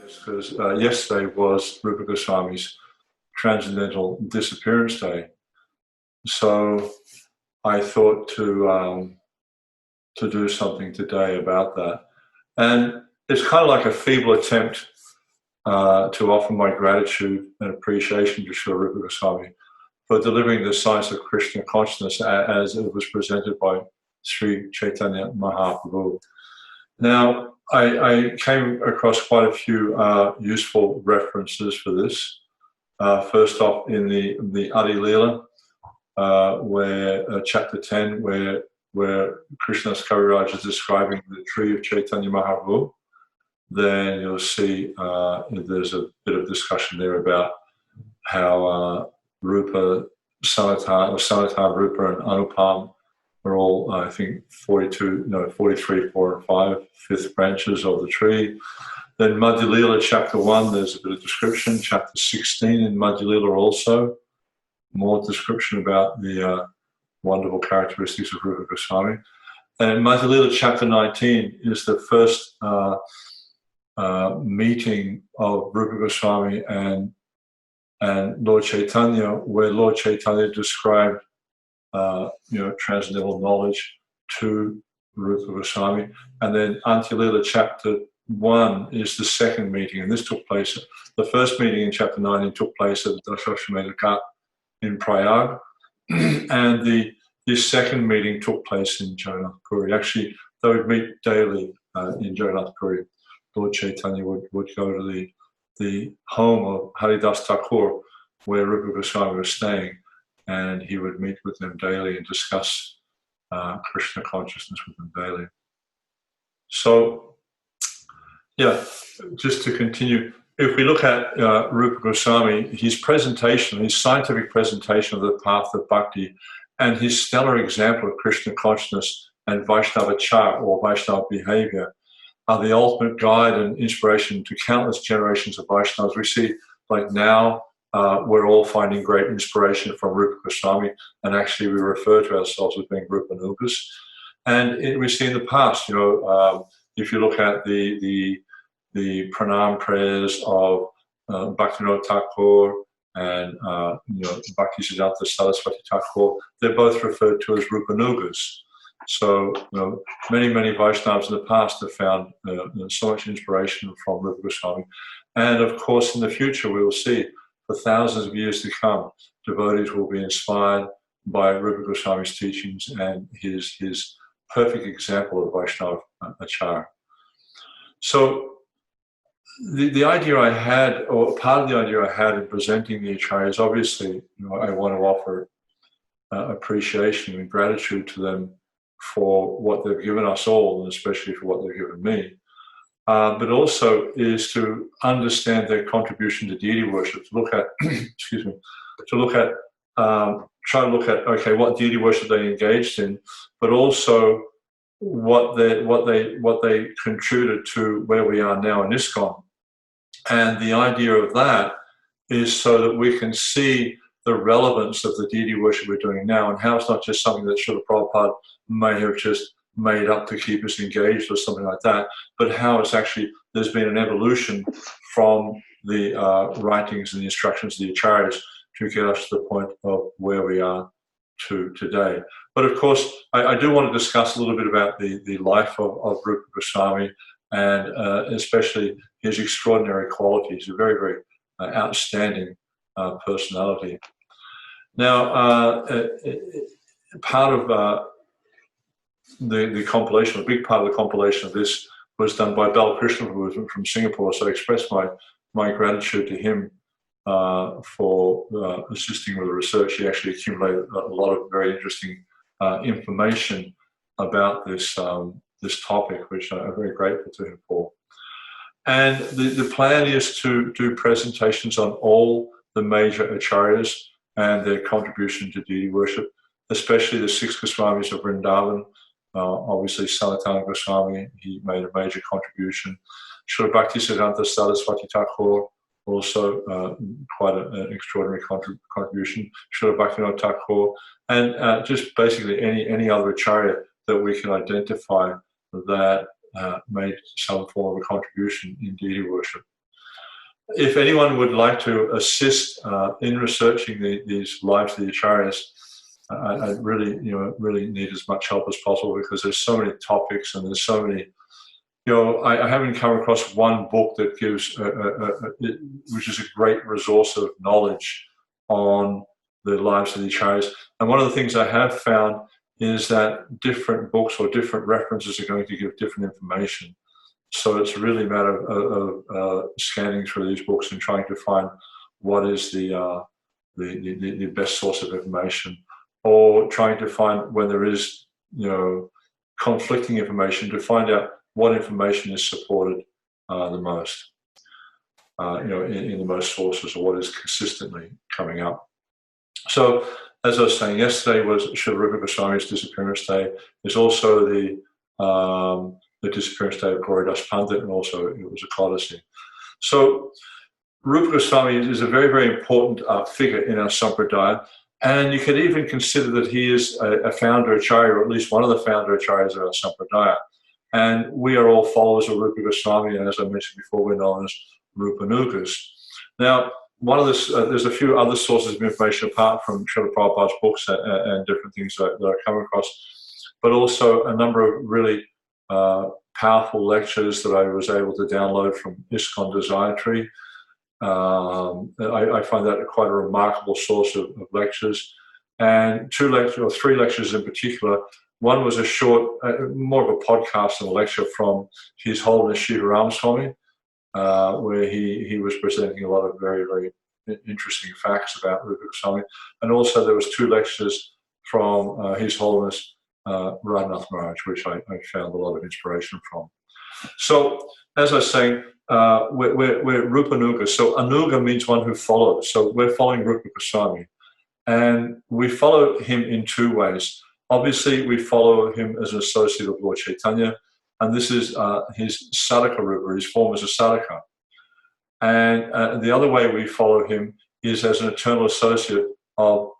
because yesterday was Rupa Goswami's Transcendental Disappearance Day. So I thought to do something today about that. And it's kind of like a feeble attempt to offer my gratitude and appreciation to Srila Rupa Goswami for delivering the science of Krishna consciousness as it was presented by Sri Chaitanya Mahaprabhu. Now, I came across quite a few useful references for this. First off, in the Adi Leela, where chapter 10, where Krishna's Kaviraj is describing the tree of Chaitanya Mahaprabhu, then you'll see there's a bit of discussion there about how Rupa, Sanatan, Rupa, and Anupam are all, I think, 43, 4, and 5, fifth branches of the tree. Then Madhya Leela, chapter 1, there's a bit of description. Chapter 16 in Madhya Leela also, more description about the wonderful characteristics of Rupa Goswami. And Madhya Leela, chapter 19, is the first meeting of Rupa Goswami and Lord Chaitanya, where Lord Chaitanya described transcendental knowledge to Rupa Goswami. And then Antya Leela, chapter 1, is the second meeting, and this took place. The first meeting in chapter 19 took place at the Dashashwamedh Ghat in Prayag, and the second meeting took place in Jagannath Puri. Actually, they would meet daily in Jagannath Puri. Lord Chaitanya would go to the home of Haridas Thakur, where Rupa Goswami was staying, and he would meet with them daily and discuss Krishna consciousness with them daily. So, yeah, just to continue, if we look at Rupa Goswami, his presentation, his scientific presentation of the path of bhakti, and his stellar example of Krishna consciousness and Vaishnava char, or Vaishnava behavior, are the ultimate guide and inspiration to countless generations of Vaishnavas. We see, like now, we're all finding great inspiration from Rupa Goswami, and actually we refer to ourselves as being Rupa Nugas. And we see in the past, if you look at the pranam prayers of Bhaktivinoda Thakur and Bhaktisiddhanta Saraswati Thakur, they're both referred to as Rupa Nugas. So many Vaishnavas in the past have found so much inspiration from Rupa Goswami. And of course, in the future, we will see for thousands of years to come, devotees will be inspired by Rupa Goswami's teachings and his perfect example of Vaishnava Achara. So the idea I had, or part of the idea I had in presenting the Acharyas, obviously, I want to offer appreciation and gratitude to them for what they've given us all, and especially for what they've given me. But also is to understand their contribution to deity worship, to look at, try to look at, okay, what deity worship they engaged in, but also what they contributed to where we are now in ISKCON. And the idea of that is so that we can see the relevance of the deity worship we're doing now, and how it's not just something that Srila Prabhupada may have just made up to keep us engaged or something like that, but how it's actually, there's been an evolution from the writings and the instructions of the Acharyas to get us to the point of where we are to today. But of course, I do want to discuss a little bit about the life of Rupa Goswami, and especially his extraordinary qualities, a very, very outstanding personality. Now, part of the compilation, a big part of the compilation of this was done by Balakrishna from Singapore, so I express my gratitude to him for assisting with the research. He actually accumulated a lot of very interesting information about this topic, which I'm very grateful to him for. And the plan is to do presentations on all the major acharyas and their contribution to deity worship, especially the 6 Goswamis of Vrindavan. Obviously, Sanatana Goswami, he made a major contribution. Srila Bhaktisiddhanta Saraswati Thakur, also quite an extraordinary contribution. Srila Bhaktivinoda Thakur, and just basically any other acharya that we can identify that made some form of a contribution in deity worship. if anyone would like to assist in researching these lives of the Acharyas, I really, really need as much help as possible, because there's so many topics and there's so many. I haven't come across one book that gives, which is a great resource of knowledge on the lives of the Acharyas. And one of the things I have found is that different books or different references are going to give different information. So it's really a matter of scanning through these books and trying to find what is the best source of information, or trying to find when there is, conflicting information, to find out what information is supported the most, in the most sources, or what is consistently coming up. So, as I was saying, yesterday was Srila Rupa Goswami's disappearance day. There's also the disappearance day of Gauridas Pandit, and also it was a Codicy. So, Rupa Goswami is a very, very important figure in our Sampradaya, and you could even consider that he is a founder Acharya, or at least one of the founder Acharyas of our Sampradaya. And we are all followers of Rupa Goswami, and as I mentioned before, we're known as Rupanugas. Now, there's a few other sources of information apart from Srila Prabhupada's books and different things that I come across, but also a number of really powerful lectures that I was able to download from ISKCON Desire Tree. I find that quite a remarkable source of lectures, and 2 lectures, or 3 lectures in particular. One was a short, more of a podcast and a lecture from His Holiness Shiva Ramaswamy, where he was presenting a lot of very, very interesting facts about Rupa Goswami. And also there was 2 lectures from His Holiness Radhanath Maharaj, which I found a lot of inspiration from. So, as I was saying, we're Rupanuga. So Anuga means one who follows. So we're following Rupa Goswami. And we follow him in 2 ways. Obviously, we follow him as an associate of Lord Chaitanya, and this is his sadhaka rupa, his form as a sadhaka. And the other way we follow him is as an eternal associate of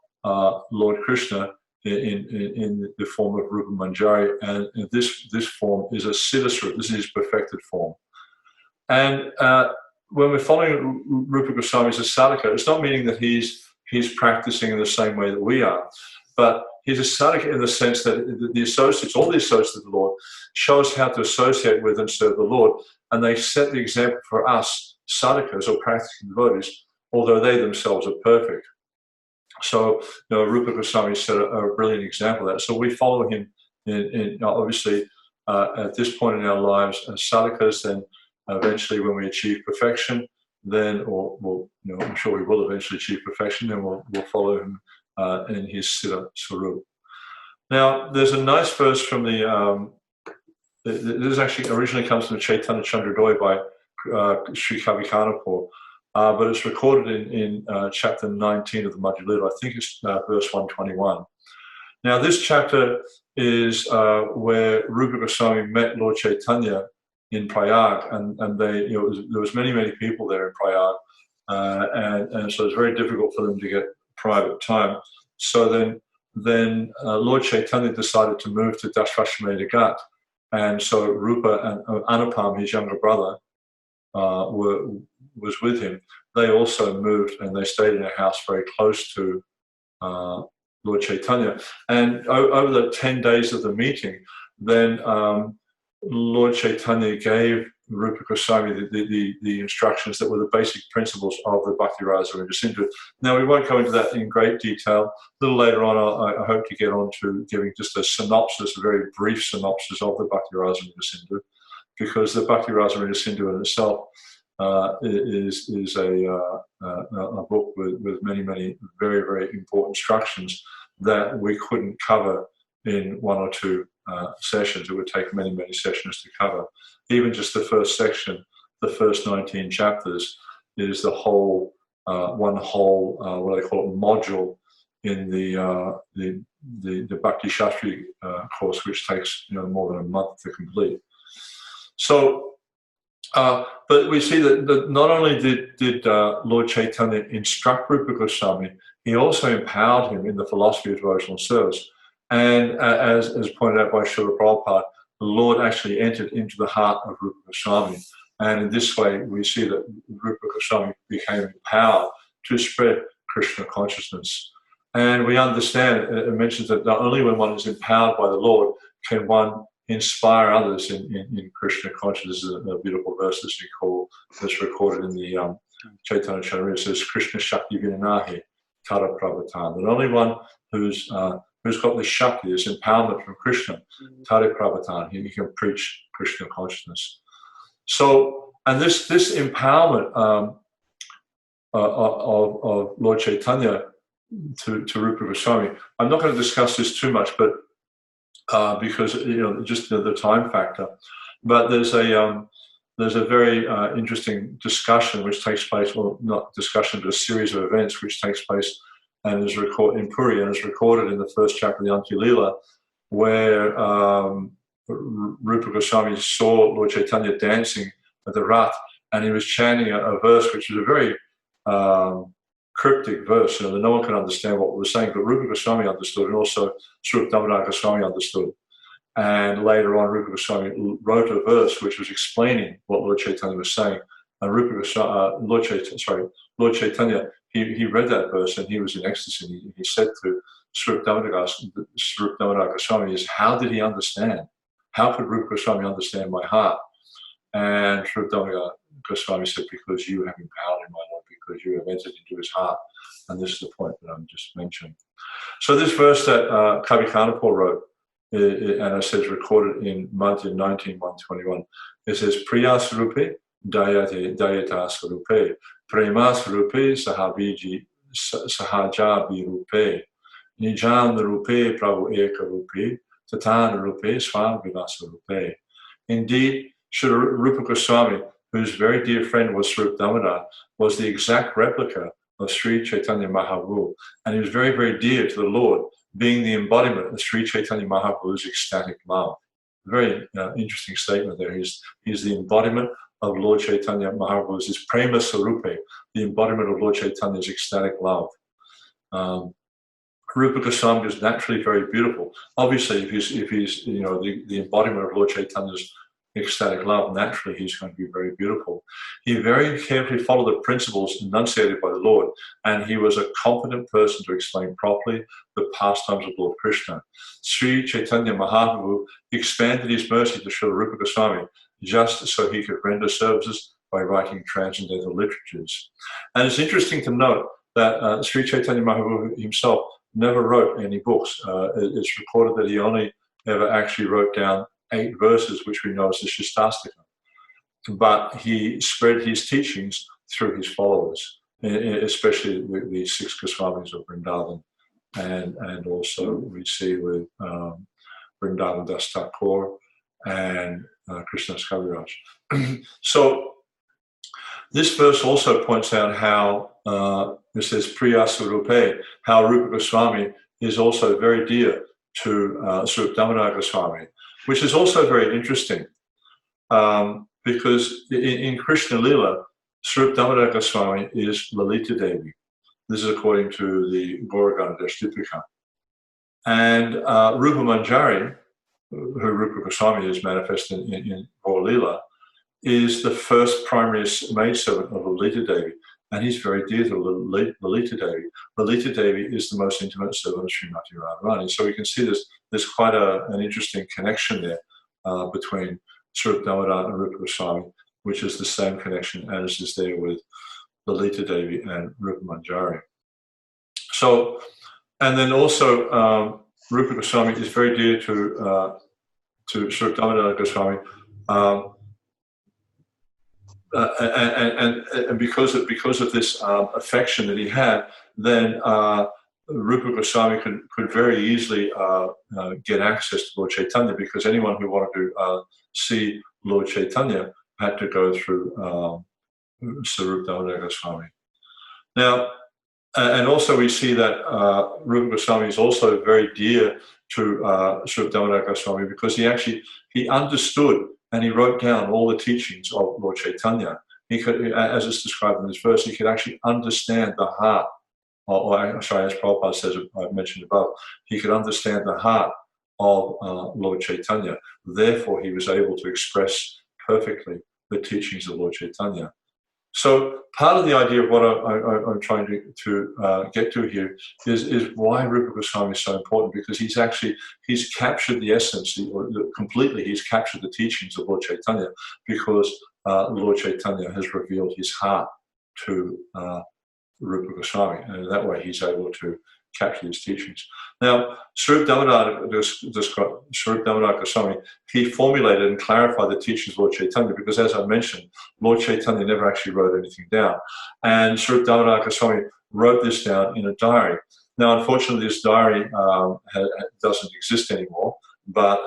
Lord Krishna in the form of Rupa Manjari, and this form is a siddhasrupa. This is his perfected form. And when we're following Rupa Goswami as a sadhaka, it's not meaning that he's practicing in the same way that we are, but he's a sadhaka in the sense that the associates, all the associates of the Lord, show us how to associate with and serve the Lord, and they set the example for us, sadhakas or practicing devotees, although they themselves are perfect. So, Rupa Goswami set a brilliant example of that. So we follow him in obviously at this point in our lives as sadhakas. Then eventually, when we achieve perfection, then, I'm sure we will eventually achieve perfection, then we'll follow him in his Siddha Swarup. Now, there's a nice verse from this actually originally comes from Chaitanya Chandradoy by Sri Kavikarnapur, but it's recorded in chapter 19 of the Madhya Lila. I think it's verse 121. Now, this chapter is where Rupa Goswami met Lord Chaitanya in Prayag, and they, there was many people there in Prayag, and so it's very difficult for them to get private time. So then Lord Chaitanya decided to move to Dasashwamedha Ghat, and so Rupa and Anupam, his younger brother, was with him. They also moved, and they stayed in a house very close to Lord Chaitanya. And over the 10 days of the meeting, then Lord Chaitanya gave Rupa Goswami the instructions that were the basic principles of the Bhakti Rasa Sindhu. Now, we won't go into that in great detail. A little later on, I hope to get on to giving just a synopsis, a very brief synopsis of the Bhakti Rasa Sindhu, because the Bhakti Rasa Sindhu in itself is a book with many very, very important instructions that we couldn't cover in 1 or 2 sessions. It would take many sessions to cover. Even just the first section, the first 19 chapters, is the whole one whole what I call it module in the Bhakti Shastri course, which takes more than a month to complete. So, but we see that not only did Lord Chaitanya instruct Rupa Goswami, he also empowered him in the philosophy of devotional service. And as pointed out by Srila Prabhupada, the Lord actually entered into the heart of Rupa Goswami. And in this way, we see that Rupa Goswami became empowered to spread Krishna consciousness. And we understand, it mentions that not only when one is empowered by the Lord can one inspire others in Krishna consciousness. This is a beautiful verse that's recorded in the Chaitanya Charitamrita. It says, Krishna Shakti Vinanahi Tara Prabhatan. Not only one who's got the Shakti, this empowerment from Krishna, Tara Prabhatan, he can preach Krishna consciousness. So, and this empowerment of Lord Chaitanya to Rupa Goswami, I'm not going to discuss this too much, but because just the time factor. But there's a very interesting discussion which takes place, well, not discussion, but a series of events which takes place and is recorded in Puri and is recorded in the first chapter of the Antya-lila, where Rupa Goswami saw Lord Chaitanya dancing at the Rath, and he was chanting a verse which was a very cryptic verse. No one can understand what we were saying, but Rupa Goswami understood, and also Srupa Damodar Goswami understood. And later on, Rupa Goswami wrote a verse which was explaining what Lord Chaitanya was saying. And Lord Chaitanya, he read that verse and he was in ecstasy. He said to Srupa Damodar Goswami, how did he understand? How could Rupa Goswami understand my heart? And Srupa Damodar Goswami said, because you have empowered him, my Lord, because you have entered into his heart. And this is the point that I'm just mentioning. So this verse that Kavaca wrote, and it says recorded in Madhya 19:121, it says, Priya Swarupe Dayata Swarupe Prema Swarupe Sahaja Virupe Nijam Rupe Prabhu Eka Rupe Tatan Rupe Swam Vinasa Rupe. Indeed, Sri Rupa Goswami, whose very dear friend was Srupa Damodar, was the exact replica of Sri Chaitanya Mahaprabhu, and he was very, very dear to the Lord, being the embodiment of Sri Chaitanya Mahaprabhu's ecstatic love. Very interesting statement there. He's the embodiment of Lord Chaitanya Mahaprabhu's, his prema sarupe, the embodiment of Lord Chaitanya's ecstatic love. Rupa Goswami is naturally very beautiful. Obviously, if he's the embodiment of Lord Chaitanya's ecstatic love, naturally he's going to be very beautiful. He very carefully followed the principles enunciated by the Lord, and he was a competent person to explain properly the pastimes of Lord Krishna. Sri Chaitanya Mahaprabhu expanded his mercy to Srila Rupa Goswami just so he could render services by writing transcendental literatures. And it's interesting to note that Sri Chaitanya Mahaprabhu himself never wrote any books. It's recorded that he only ever actually wrote down 8 verses, which we know as the Shastastika. But he spread his teachings through his followers, especially with the 6 Goswamis of Vrindavan, and also we see with Vrindavan Das Thakur and Krishnadas Kaviraj. So this verse also points out how it says Priya Swarupe, how Rupa Goswami is also very dear to Srupa Damodar Goswami, which is also very interesting because in Krishna Lila, Srupa Damodar Goswami is Lalita Devi. This is according to the Gauragana Dashtipika. And Rupa Manjari, who Rupa Goswami is manifested in Gaur Lila, is the first primary maidservant of Lalita Devi, and he's very dear to Lalita Devi. Lalita Devi is the most intimate servant of Srimati Radharani. So we can see there's quite an interesting connection there between Srupa Damodar and Rupa Goswami, which is the same connection as is there with Lalita Devi and Rupa Manjari. So, and then also Rupa Goswami is very dear to Srupa Damodar Goswami. And because of this affection that he had, then Rupa Goswami could very easily get access to Lord Chaitanya, because anyone who wanted to see Lord Chaitanya had to go through Srupa Damodar Goswami. Now, and also we see that Rupa Goswami is also very dear to Srupa Damodar Goswami, because he understood and he wrote down all the teachings of Lord Chaitanya. He could, as it's described in this verse, he could actually understand the heart, or sorry, as Prabhupada says, I mentioned above, he could understand the heart of Lord Chaitanya. Therefore, he was able to express perfectly the teachings of Lord Chaitanya. So part of the idea of what I'm trying to get to here is why Rupa Goswami is so important, because he's captured the essence, completely he's captured the teachings of Lord Chaitanya, because Lord Chaitanya has revealed his heart to Rupa Goswami, and that way he's able to capture these teachings. Now, Swarup Damodar Goswami, he formulated and clarified the teachings of Lord Chaitanya, because as I mentioned, Lord Chaitanya never actually wrote anything down. And Swarup Damodar Goswami wrote this down in a diary. Now, unfortunately, this diary doesn't exist anymore, but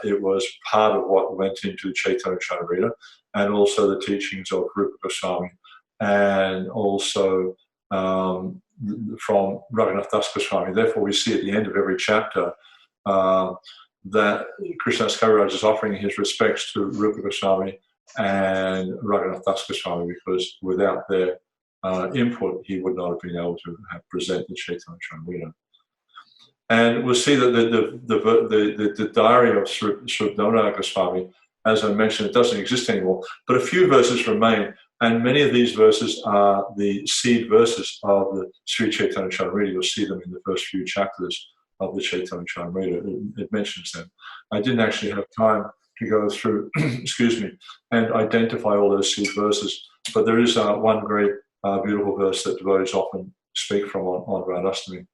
it was part of what went into Chaitanya Charitamrita, and also the teachings of Rupa Goswami, and also from Raghunath Das Goswami. Therefore, we see at the end of every chapter that Krishnadas Kaviraj is offering his respects to Rupa Goswami and Raghunath Das Goswami, because without their input, he would not have been able to have presented Chaitanya Charitamrita. And we'll see that the diary of Swarup Damodar Goswami, as I mentioned, it doesn't exist anymore, but a few verses remain. And many of these verses are the seed verses of the Sri Chaitanya Charitamrita. You'll see them in the first few chapters of the Chaitanya Charitamrita. It mentions them. I didn't actually have time to go through, excuse me, and identify all those seed verses. But there is one very beautiful verse that devotees often speak from on Radhastami.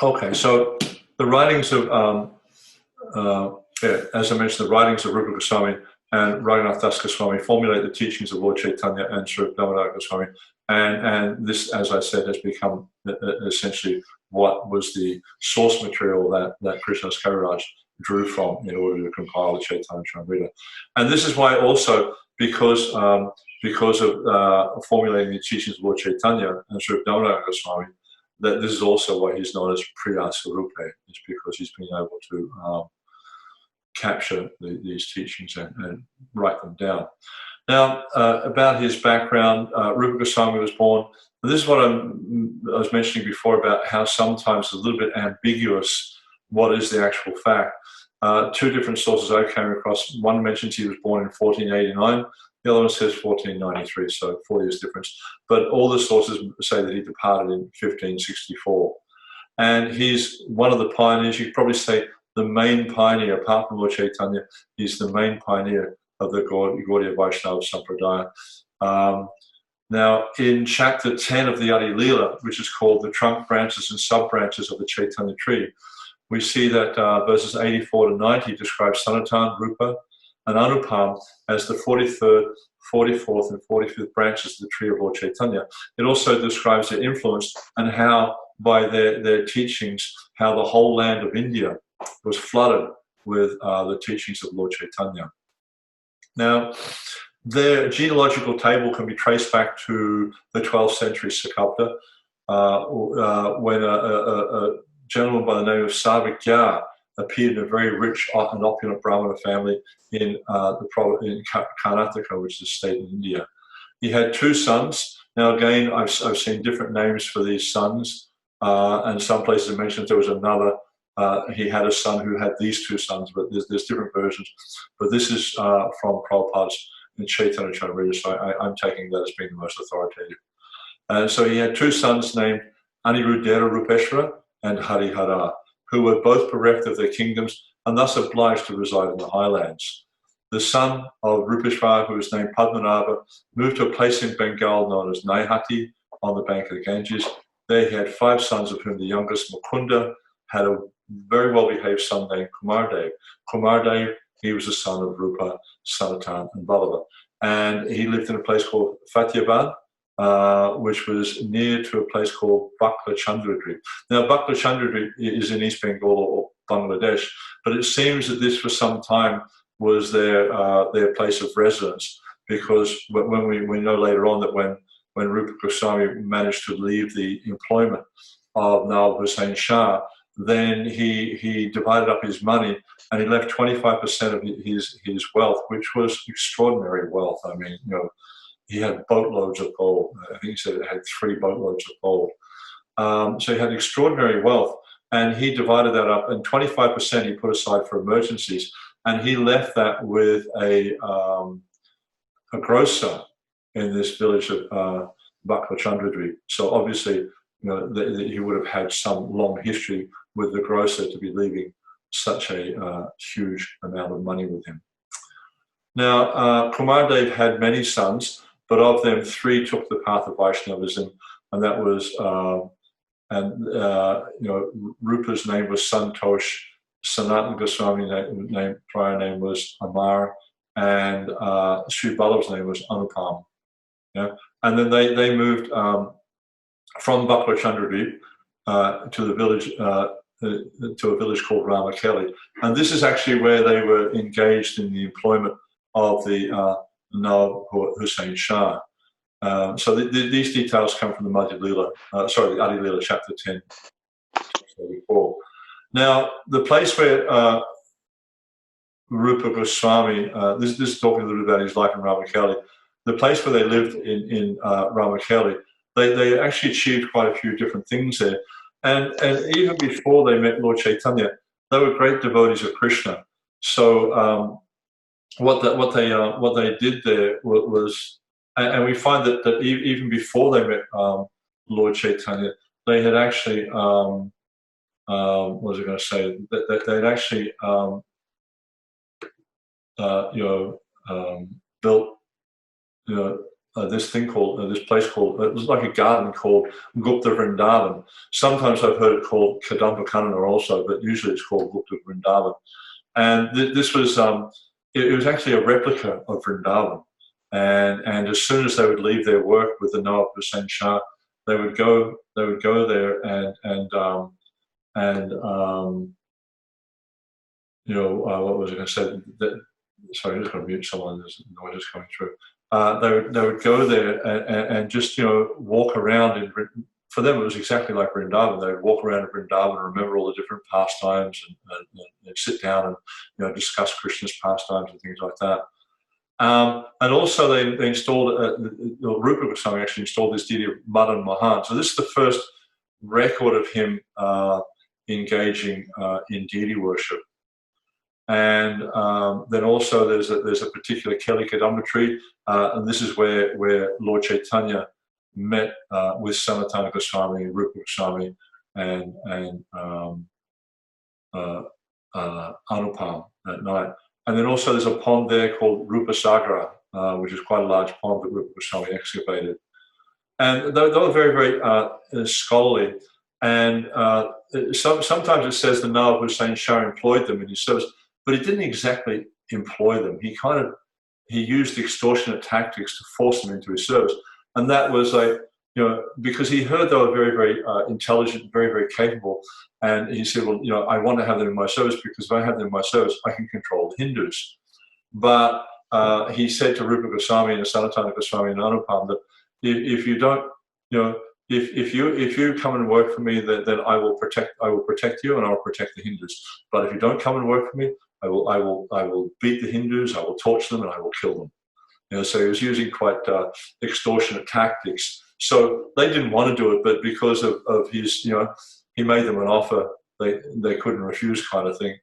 Okay, so the writings of as I mentioned, the writings of Rupa Goswami and Raghunath Das Goswami formulate the teachings of Lord Chaitanya and Swarup Damodar Goswami, and this, as I said, has become essentially what was the source material that Krishnadas Kaviraj drew from in order to compile the Chaitanya Charitamrita. And this is why also, because of formulating the teachings of Lord Chaitanya and Swarup Damodar Goswami, that this is also why he's known as Priya Swarupe, is because he's been able to capture these teachings and write them down. Now, about his background, Rupa Goswami was born, and this is what I was mentioning before about how sometimes it's a little bit ambiguous what is the actual fact. Two different sources I came across. One mentions he was born in 1489, the other one says 1493, so 4 years difference. But all the sources say that he departed in 1564. And he's one of the pioneers, you could probably say the main pioneer, apart from Lord Chaitanya, he's the main pioneer of the Gaudiya Vaishnava Sampradaya. Now, in chapter 10 of the Adi Leela, which is called the trunk branches and sub-branches of the Chaitanya tree, we see that verses 84 to 90 describe Sanatan, Rupa, and Anupam as the 43rd, 44th, and 45th branches of the tree of Lord Chaitanya. It also describes their influence and how, by their teachings, how the whole land of India was flooded with the teachings of Lord Chaitanya. Now, their genealogical table can be traced back to the 12th century Sakabda, when a gentleman by the name of Sarvakya appeared in a very rich and opulent Brahmana family in Karnataka, which is a state in India. He had two sons. Now, again, I've seen different names for these sons, and some places it mentions there was another. He had a son who had these two sons, but there's different versions. But this is from Prabhupada's in Chaitanya Charitamrita, so I'm taking that as being the most authoritative. And so he had two sons named Aniruddhera Rupeshwara and Harihara, who were both bereft of their kingdoms and thus obliged to reside in the highlands. The son of Rupeshwara, who was named Padmanabha, moved to a place in Bengal known as Naihati on the bank of the Ganges. There he had 5 sons, of whom the youngest, Mukunda, had a very well-behaved son named Kumardev. Kumardev, he was the son of Rupa, Sanatan, and Ballava. And he lived in a place called Fatiyabad, which was near to a place called Bakla Chandradri. Now, Bakla Chandradri is in East Bengal or Bangladesh, but it seems that this for some time was their place of residence, because when we know later on that when Rupa Goswami managed to leave the employment of Nawab Hussain Shah, then he divided up his money and he left 25% of his wealth, which was extraordinary wealth. I mean, he had boatloads of gold. I think he said it had 3 boatloads of gold. So he had extraordinary wealth, and he divided that up, and 25% he put aside for emergencies. and he left that with a grocer in this village of Bhaktivinoda. So obviously, he would have had some long history with the grocer to be leaving such a huge amount of money with him. Now, Kumardev had many sons, but of them 3 took the path of Vaishnavism, and that was, Rupa's name was Santosh, Sanatana Goswami's prior name was Amar, and Sri Vallabh's name was Anupam. Yeah? And then they moved from Bhaktivinoda to the village, to a village called Ramakeli. And this is actually where they were engaged in the employment of the Nawab Hussain Shah. So these details come from the the Adi Leela, chapter 10, 34. Now, the place where Rupa Goswami, this is talking a little about his life in Ramakeli, the place where they lived in Ramakeli, they actually achieved quite a few different things there. And even before they met Lord Chaitanya, they were great devotees of Krishna. So what they did there was, and we find that even before they met Lord Chaitanya, they had actually, what was I going to say? That they'd actually, built, this thing called, this place called, it was like a garden called Gupta Vrindavan. Sometimes I've heard it called Kadamba Kanana also, but usually it's called Gupta Vrindavan. And this was, it was actually a replica of Vrindavan. And as soon as they would leave their work with the Nawab Hussain Shah, they would go there and what was I going to say? Sorry, I'm just going to mute someone. There's noise coming through. They would go there and just walk around. For them, it was exactly like Vrindavan. They would walk around in Vrindavan and remember all the different pastimes and sit down and discuss Krishna's pastimes and things like that. And also they installed, Rupa Goswami actually installed this deity of Madan Mohan. So this is the first record of him engaging in deity worship. And then also there's a particular Keli Kadamba tree, and this is where Lord Chaitanya met with Sanatana Goswami, Rupa Goswami, and Anupam at night. And then also there's a pond there called Rupa Sagra, which is quite a large pond that Rupa Goswami excavated. And they were very, very scholarly. And sometimes it says the Nawab Hussain Shah employed them in his service, but he didn't exactly employ them. He used extortionate tactics to force them into his service. And that was because he heard they were very, very intelligent, very, very capable. And he said, well, I want to have them in my service because if I have them in my service, I can control the Hindus. But he said to Rupa Goswami and Sanatana Goswami and Anupam that if you don't, if you come and work for me, then I will protect you and I will protect the Hindus. But if you don't come and work for me, I will beat the Hindus, I will torture them, and I will kill them. So he was using quite extortionate tactics. So they didn't want to do it, but because of his, he made them an offer they couldn't refuse, kind of thing.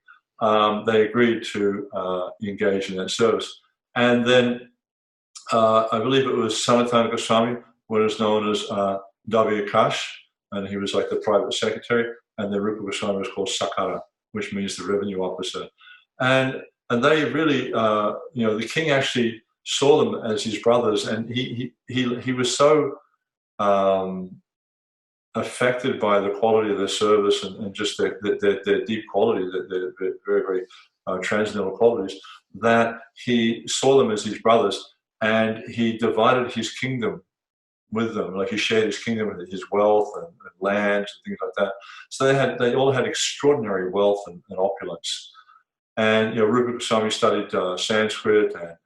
They agreed to engage in that service. And then I believe it was Sanatana Goswami, what is known as Davi Akash, and he was like the private secretary, and then Rupa Goswami was called Sakara, which means the revenue officer. And they really, the king actually saw them as his brothers, and he was so affected by the quality of their service and just their deep quality, their very, very transcendental qualities, that he saw them as his brothers, and he divided his kingdom with them. Like he shared his kingdom with his wealth and lands and things like that. So they all had extraordinary wealth and opulence. And Rupa Goswami studied Sanskrit and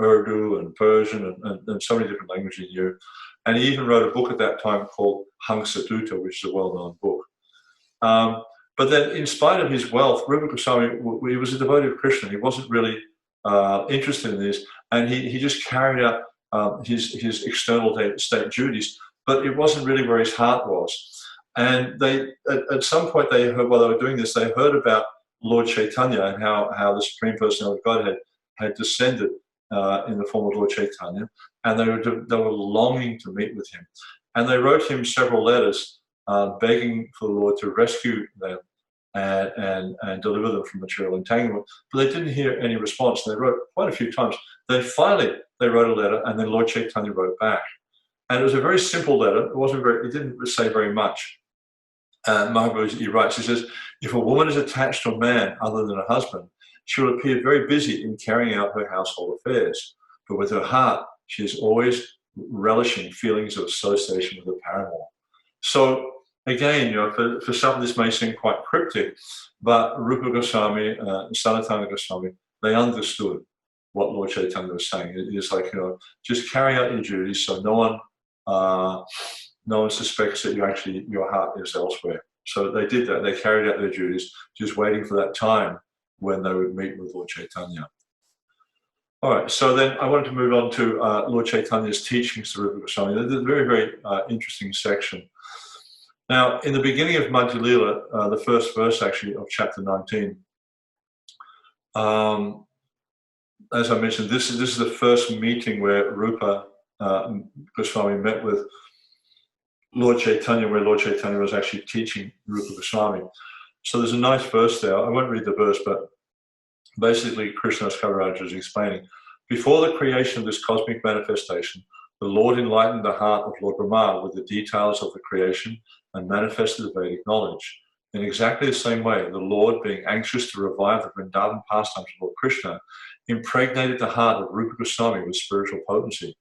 Urdu and Persian and so many different languages he knew. And he even wrote a book at that time called Hamsadutta, which is a well-known book. But then, in spite of his wealth, Rupa Goswami, he was a devotee of Krishna. He wasn't really interested in this, and he just carried out his external state duties, but it wasn't really where his heart was. And they, at some point, they heard, while they were doing this, they heard about Lord Chaitanya and how the Supreme Personality of God had descended in the form of Lord Chaitanya, and they were longing to meet with him. And they wrote him several letters begging for the Lord to rescue them and deliver them from material entanglement. But they didn't hear any response. They wrote quite a few times. Then finally they wrote a letter, and then Lord Chaitanya wrote back. And it was a very simple letter. It didn't say very much. Mahaprabhu, he writes, he says, if a woman is attached to a man other than a husband, she will appear very busy in carrying out her household affairs. But with her heart, she is always relishing feelings of association with her paramour. So again, for some this may seem quite cryptic, but Rupa Goswami and Sanatana Goswami, they understood what Lord Chaitanya was saying. It is like, just carry out your duties so no one suspects that your heart is elsewhere. So they did that. They carried out their duties, just waiting for that time when they would meet with Lord Chaitanya. All right, so then I wanted to move on to Lord Chaitanya's teachings to Rupa Goswami. There's a very, very interesting section. Now, in the beginning of Madhya Lila, the first verse actually of chapter 19, as I mentioned, this is the first meeting where Rupa Goswami met with Lord Chaitanya, where Lord Chaitanya was actually teaching Rupa Goswami. So there's a nice verse there. I won't read the verse, but basically Krishna's Kavaca is explaining, before the creation of this cosmic manifestation, the Lord enlightened the heart of Lord Brahma with the details of the creation and manifested the Vedic knowledge. In exactly the same way, the Lord, being anxious to revive the Vrindavan pastimes of Lord Krishna, impregnated the heart of Rupa Goswami with spiritual potency.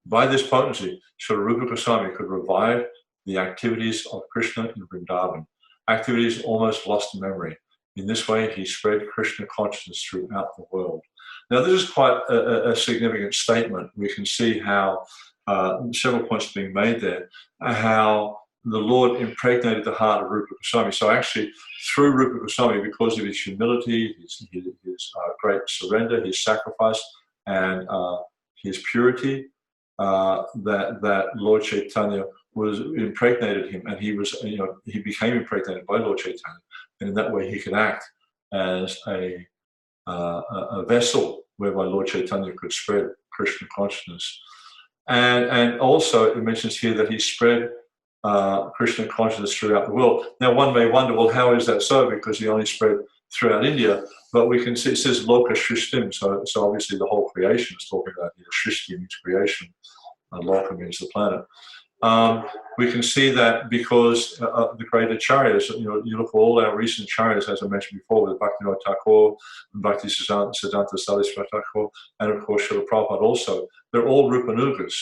By this potency, Srila Rupa Goswami could revive the activities of Krishna in Vrindavan, activities almost lost to memory. In this way, he spread Krishna consciousness throughout the world. Now, this is quite a significant statement. We can see how several points are being made there, how the Lord impregnated the heart of Rupa Goswami. So actually, through Rupa Goswami, because of his humility, his great surrender, his sacrifice, and his purity, that Lord Chaitanya was impregnated him, and he became impregnated by Lord Chaitanya, and in that way he could act as a vessel whereby Lord Chaitanya could spread Krishna consciousness. And also it mentions here that he spread Krishna consciousness throughout the world. Now one may wonder, well, how is that so? Because he only spread throughout India, but we can see it says Loka Shrishtim, so obviously the whole creation is talking about, Shrishti means creation, Loka means the planet. We can see that because the great acharyas, you look at all our recent acharyas, as I mentioned before, with Bhaktivinoda Thakur, Bhakti Siddhanta Saraswati Thakur, and of course Srila Prabhupada also, they're all Rupanugas.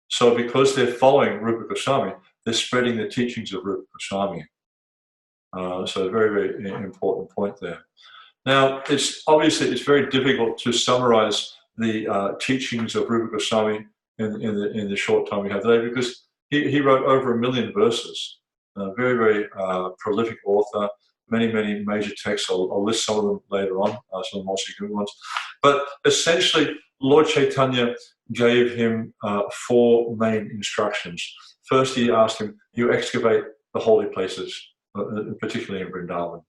So because they're following Rupa Goswami, they're spreading the teachings of Rupa Goswami. So a very, very important point there. Now, it's very difficult to summarize the teachings of Rupa Goswami in the short time we have today, because he wrote over 1 million verses. Very, very prolific author, many, many major texts. I'll list some of them later on, some of the more significant ones. But essentially, Lord Chaitanya gave him 4 main instructions. First, he asked him, you excavate the holy places, particularly in Vrindavan.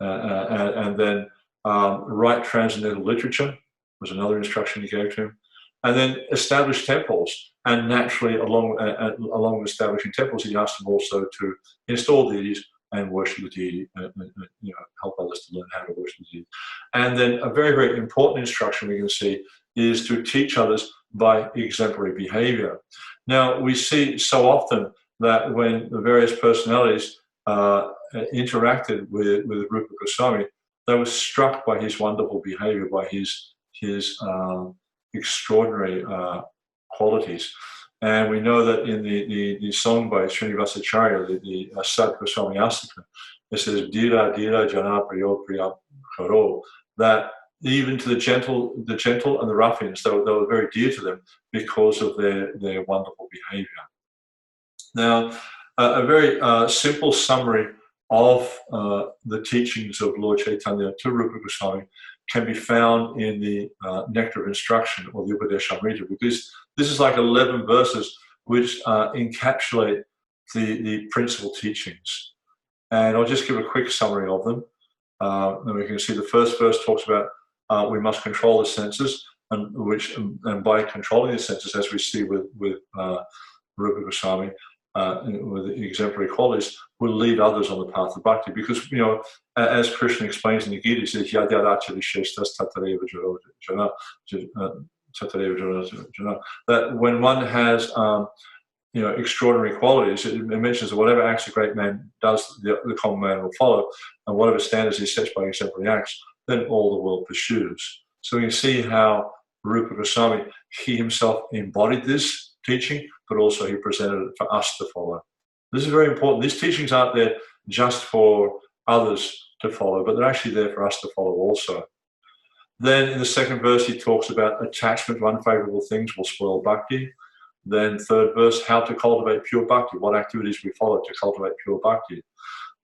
And then write transcendental literature was another instruction he gave to him. And then establish temples. And naturally, along with establishing temples, he asked him also to install deities and worship the deity, help others to learn how to worship the deity. And then a very, very important instruction we can see is to teach others by exemplary behavior. Now, we see so often that when the various personalities interacted with Rupa Goswami, they were struck by his wonderful behavior, by his extraordinary qualities. And we know that in the song by Srinivasacharya, the Sat Goswami Astika, it says, Dira Dira Jana Priyo Priya Karo, that even to the gentle and the ruffians, they were very dear to them because of their wonderful behavior. Now, a very simple summary of the teachings of Lord Chaitanya to Rupa Goswami can be found in the Nectar of Instruction, or the Upadeshamrita, because this is like 11 verses which encapsulate the principal teachings. And I'll just give a quick summary of them. And we can see the first verse talks about we must control the senses, and by controlling the senses, as we see with Rupa Goswami, with the exemplary qualities, will lead others on the path of bhakti. Because, you know, as Krishna explains in the Gita, he says, Yad yadachari sheshtas tatareva jana, that when one has you know, extraordinary qualities, it mentions that whatever acts a great man does, the common man will follow, and whatever standards he sets by exemplary acts, then all the world pursues. So we can see how Rupa Goswami, he himself embodied this teaching, but also he presented it for us to follow. This is very important. These teachings aren't there just for others to follow, but they're actually there for us to follow also. Then in the second verse, he talks about attachment to unfavorable things will spoil bhakti. Then third verse, how to cultivate pure bhakti, what activities we follow to cultivate pure bhakti.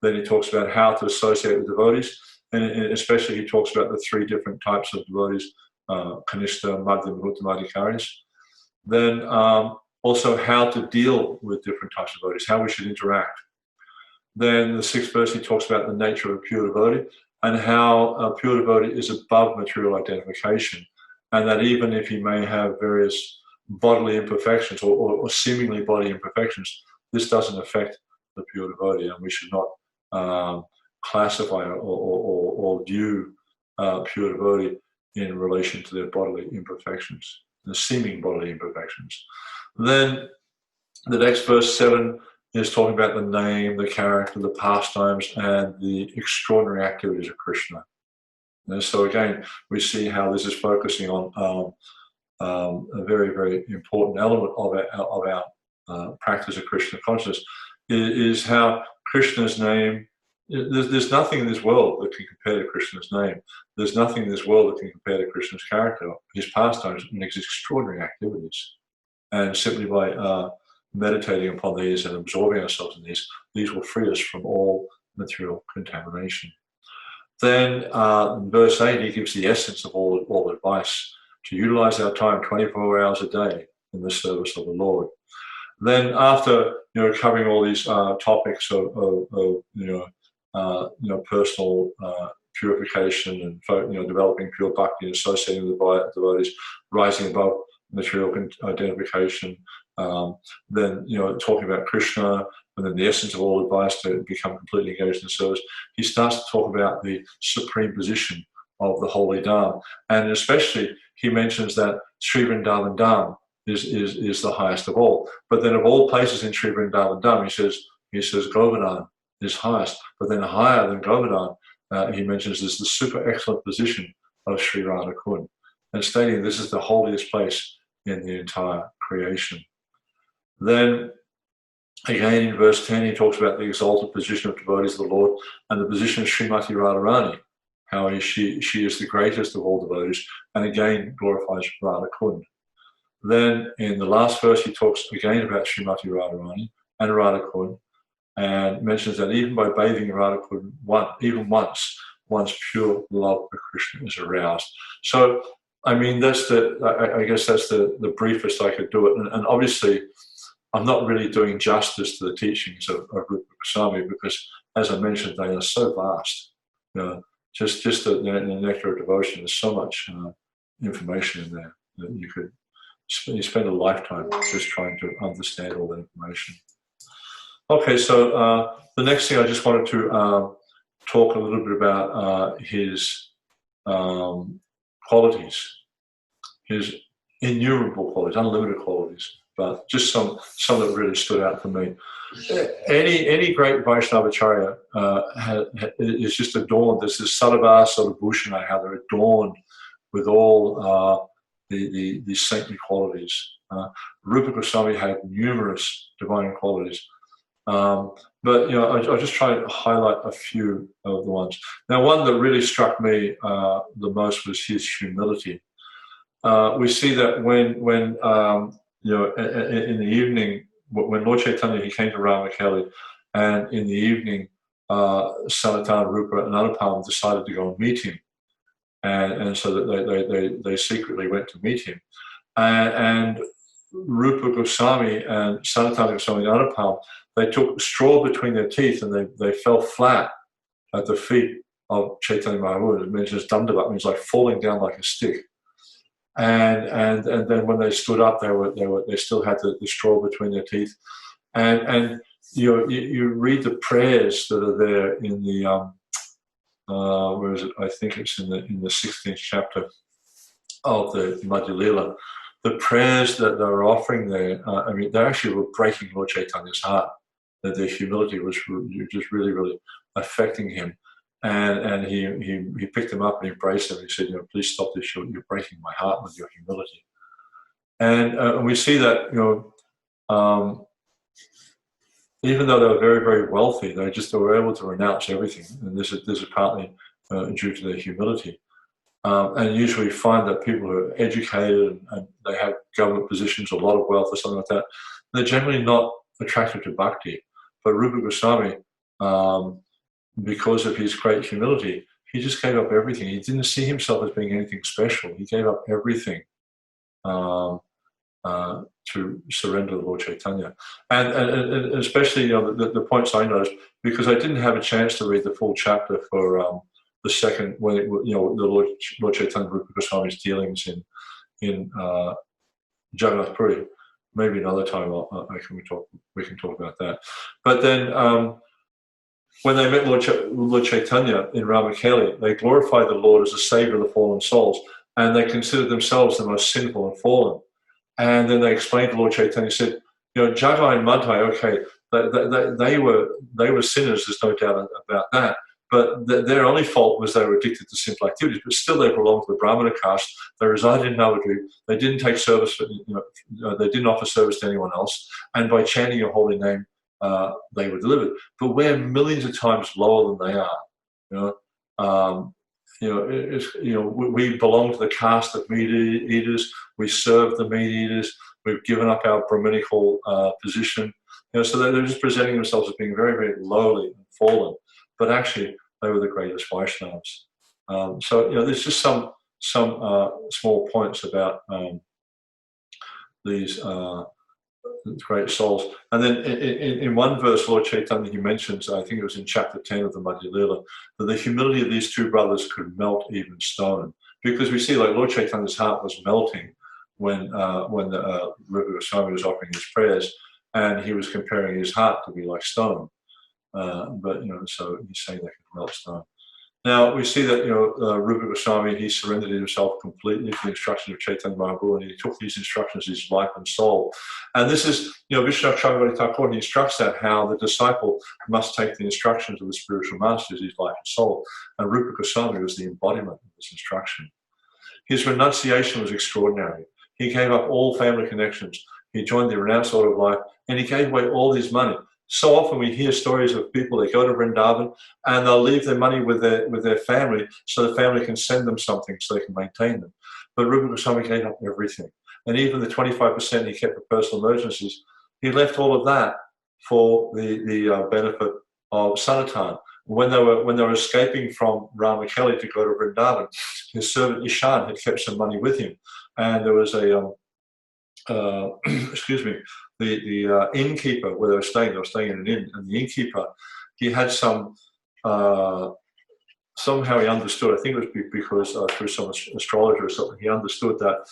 Then he talks about how to associate with devotees, and especially he talks about the three different types of devotees, Kanishta, Madhyam, Uttamadhikaris. Then also how to deal with different types of devotees, how we should interact. Then the sixth verse, he talks about the nature of a pure devotee and how a pure devotee is above material identification, and that even if he may have various bodily imperfections or seemingly body imperfections, this doesn't affect the pure devotee, and we should not classify or view pure devotee in relation to their bodily imperfections, the seeming bodily imperfections. Then the next verse 7 is talking about the name, the character, the pastimes, and the extraordinary activities of Krishna. And so again, we see how this is focusing on a very, very important element of our practice of Krishna consciousness, is how Krishna's name, there's nothing in this world that can compare to Krishna's name. There's nothing in this world that can compare to Krishna's character, his pastimes, and his extraordinary activities. And simply by meditating upon these and absorbing ourselves in these will free us from all material contamination. Then in verse 8, he gives the essence of all advice: to utilize our time 24 hours a day in the service of the Lord. Then after covering all these topics of personal purification and developing pure bhakti and associating with the devotees, rising above material identification, then talking about Krishna, and then the essence of all advice to become completely engaged in service, he starts to talk about the supreme position of the holy Dham, and especially he mentions that Sri Vrindavan Dham is the highest of all. But then of all places in Sri Vrindavan Dham, he says Govardhan is highest, but then higher than Govardhan, he mentions is the super excellent position of Sri Radha Kund, and stating this is the holiest place in the entire creation. Then again in verse 10, he talks about the exalted position of devotees of the Lord and the position of Srimati Radharani, how she is the greatest of all devotees, and again glorifies Radha Kund. Then in the last verse, he talks again about Srimati Radharani and Radha Kund, and mentions that even by bathing in Radha Kund even once, one's pure love for Krishna is aroused. So, I mean, I guess that's the briefest I could do it. And obviously, I'm not really doing justice to the teachings of Rupa Goswami, because, as I mentioned, they are so vast. Just the nectar of devotion. There's so much information in there that you spend a lifetime just trying to understand all that information. Okay, so the next thing I just wanted to talk a little bit about his qualities, his innumerable qualities, unlimited qualities, but just some that really stood out for me. Any great Vaishnavacharya is just adorned. There's this Sarva Sarvabhushana, how they're adorned with all the saintly qualities. Rupa Goswami had numerous divine qualities. But I'll just try to highlight a few of the ones. Now, one that really struck me the most was his humility. We see that when in the evening, when Lord Chaitanya, he came to Ramakeli, and in the evening, Sanatana, Rupa, and Anupam decided to go and meet him, and so that they secretly went to meet him, and Rupa Goswami and Sanatana Goswami and Anupam, they took straw between their teeth and they fell flat at the feet of Chaitanya Mahaprabhu. It mentions Dandavat means like falling down like a stick. And then when they stood up, they still had the straw between their teeth. And you read the prayers that are there in the where is it? I think it's in the 16th chapter of the Madhya Lila. The prayers that they're offering there, I mean, they actually were breaking Lord Chaitanya's heart. That their humility was just really, really affecting him. And he picked them up and embraced them. He said, please stop this. You're breaking my heart with your humility. And we see that, even though they were very, very wealthy, they were able to renounce everything. And this is partly due to their humility. And usually find that people who are educated and they have government positions, a lot of wealth or something like that, they're generally not attracted to bhakti. But Rupa Goswami, because of his great humility, he just gave up everything. He didn't see himself as being anything special. He gave up everything to surrender to Lord Chaitanya. And especially, the points I noticed, because I didn't have a chance to read the full chapter for the second, when the Lord Chaitanya Rupa Goswami's dealings in Jagannath Puri. Maybe another time we can talk about that. But then when they met Lord Chaitanya in Ramakeli, they glorified the Lord as the savior of the fallen souls, and they considered themselves the most sinful and fallen. And then they explained to Lord Chaitanya, said, Jagai and Madhai, okay, they were sinners, there's no doubt about that. But their only fault was they were addicted to sinful activities. But still, they belonged to the Brahmana caste. They resided in Navadvip. They didn't take service. They didn't offer service to anyone else. And by chanting your holy name, they were delivered. But we're millions of times lower than they are. We belong to the caste of meat eaters. We serve the meat eaters. We've given up our Brahminical position. So they're just presenting themselves as being very, very lowly and fallen. But actually, they were the greatest Vaishnavas. There's just some small points about these great souls. And then in one verse, Lord Chaitanya, he mentions, I think it was in chapter 10 of the Madhya Lila, that the humility of these two brothers could melt even stone. Because we see, like, Lord Chaitanya's heart was melting when Rupa Goswami was offering his prayers, and he was comparing his heart to be like stone. So he's saying they could melt stone. Now we see that Rupa Goswami, he surrendered himself completely to the instructions of Chaitanya Mahaprabhu, and he took these instructions as his life and soul. And this is, Vishwanath Chakravarti Thakur, he instructs that how the disciple must take the instructions of the spiritual master as his life and soul. And Rupa Goswami was the embodiment of this instruction. His renunciation was extraordinary. He gave up all family connections. He joined the renounced order of life, and he gave away all his money. So often we hear stories of people, they go to Vrindavan and they'll leave their money with their family so the family can send them something so they can maintain them. But Rupa Goswami gave up everything. And even the 25% he kept for personal emergencies, he left all of that for the benefit of Sanatan. When they were escaping from Ramakeli to go to Vrindavan, his servant Ishan had kept some money with him. And there was the innkeeper where they were staying in an inn, and the innkeeper, he had some, somehow he understood, I think it was because through some astrologer or something, he understood that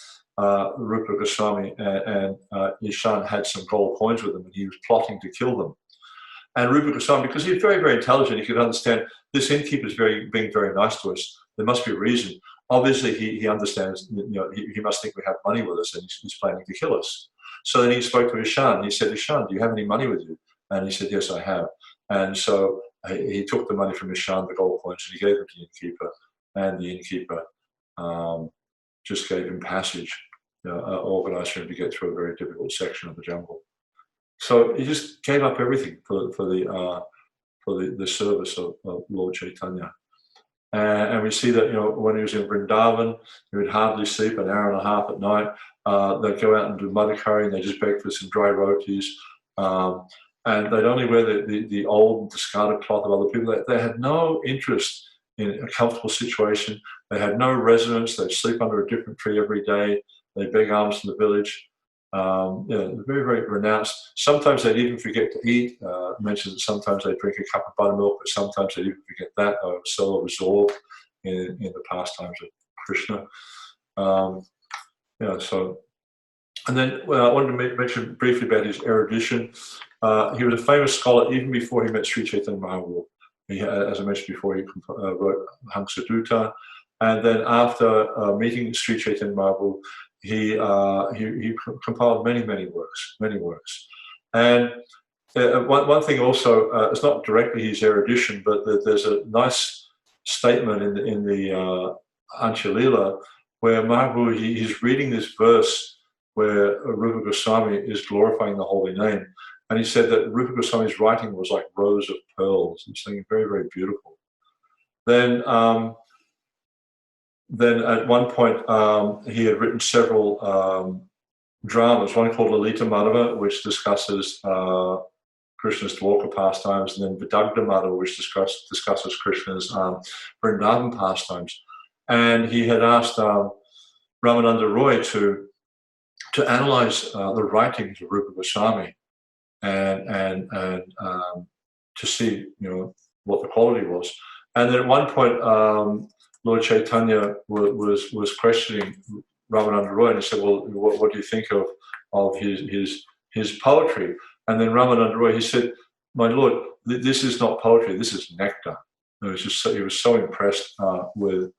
Rupa Goswami and Ishan had some gold coins with them, and he was plotting to kill them. And Rupa Goswami, because he's very, very intelligent, he could understand this innkeeper is being very nice to us. There must be a reason. Obviously, he understands, he must think we have money with us and he's planning to kill us. So then he spoke to Ishan. He said, Ishan, do you have any money with you? And he said, yes, I have. And so he took the money from Ishan, the gold coins, and he gave them to the innkeeper. And the innkeeper just gave him passage, organized for him to get through a very difficult section of the jungle. So he just gave up everything for the service of Lord Chaitanya. And we see that, when he was in Vrindavan, he would hardly sleep an hour and a half at night. They'd go out and do muddy curry, and they'd just beg for some dry rotis. And they'd only wear the old discarded cloth of other people. They had no interest in a comfortable situation. They had no residence. They'd sleep under a different tree every day. They'd beg alms from the village. Yeah, very, very renounced. Sometimes they'd even forget to eat. Mentioned that sometimes they drink a cup of buttermilk, but sometimes they'd even forget that. They were so absorbed in the pastimes of Krishna. So, and then I wanted to mention briefly about his erudition. He was a famous scholar even before he met Sri Chaitanya Mahaprabhu. As I mentioned before, he wrote Hamsadutta, and then after meeting Sri Chaitanya Mahaprabhu, he compiled many works. And one thing also, it's not directly his erudition, but there's a nice statement in the Antya-lila where Mahaprabhu, he's reading this verse where Rupa Goswami is glorifying the holy name. And he said that Rupa Goswami's writing was like rows of pearls. It's something very, very beautiful. Then at one point, he had written several dramas, one called Lalita Madhava, which discusses Krishna's Dwarka pastimes, and then Vidagdha Madhava, which discusses Krishna's Vrindavan pastimes. And he had asked Ramananda Roy to analyze the writings of Rupa Goswami and to see what the quality was. And then at one point, Lord Chaitanya was questioning Ramananda Roy, and he said, "Well, what do you think of his poetry?" And then Ramananda Roy, he said, "My Lord, this is not poetry. This is nectar." He was so impressed with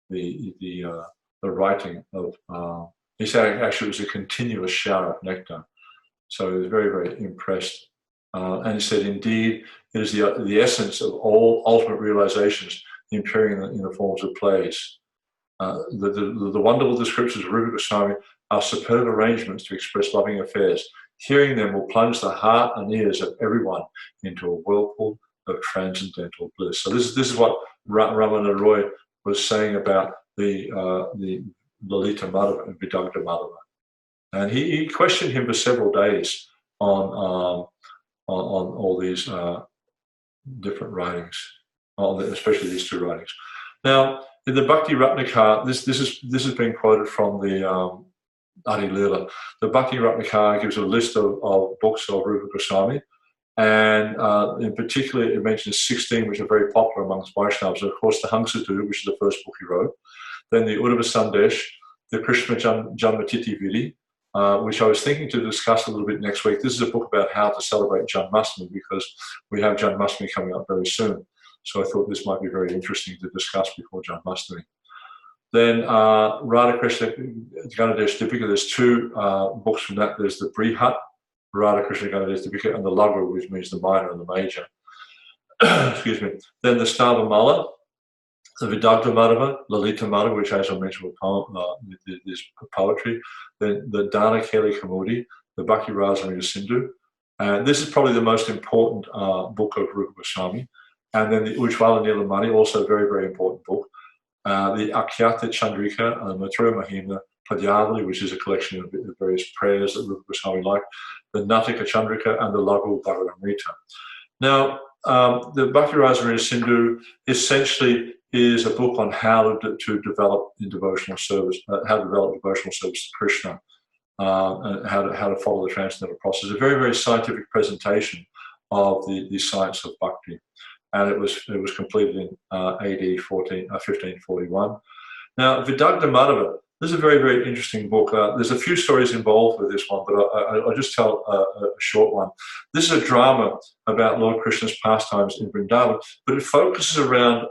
the writing of. He said actually it was a continuous shower of nectar. So he was very, very impressed. And he said, indeed, it is the essence of all ultimate realizations appearing in the forms of plays. The wonderful descriptions of Rupa Goswami are superb arrangements to express loving affairs. Hearing them will plunge the heart and ears of everyone into a whirlpool of transcendental bliss. So this is what Ramananda Roy was saying about the Lalita Madhava and Vidagdha Madhava. And he questioned him for several days on all these different writings, especially these two writings. Now, in the Bhakti Ratnakar, this has been quoted from the Adi Lila. The Bhakti Ratnakar gives a list of books of Rupa Goswami, and in particular, it mentions 16 which are very popular amongst Vaishnavas. Of course, the Hamsadutta, which is the first book he wrote, then the Uddhava Sandesh, the Krishna Janmatiti Vidi, which I was thinking to discuss a little bit next week. This is a book about how to celebrate Janmashtami because we have Janmashtami coming up very soon. So I thought this might be very interesting to discuss before Janmashtami. Then Radha Krishna Ganadesh Dipika, there's two books from that. There's the Brihat, Radha Krishna Ganadesh Dipika, and the Laghu, which means the minor and the major. Excuse me. Then the Stavamala, the Vidagdha Madhava, Lalita Madhava, which as I mentioned is poetry, then the Dana Keli Kamudi, the Bhakti Rasamrita Sindhu. And this is probably the most important book of Rupa Goswami. And then the Ujjvala Nilamani, also a very, very important book. The Akyata Chandrika, Mathura Mahima Padyavali, which is a collection of various prayers that Rupa Goswami liked, the Natika Chandrika, and the Laghu Bhagavatamrita. Now, the Bhakti Rasamrita Sindhu essentially is a book on how to develop in devotional service, how to develop devotional service to Krishna, and how to follow the transcendental process. A very, very scientific presentation of the science of bhakti, and it was completed in AD 1541. Now, Vidagdha Madhava, this is a very, very interesting book. There's a few stories involved with this one, but I'll just tell a short one. This is a drama about Lord Krishna's pastimes in Vrindavan, but it focuses around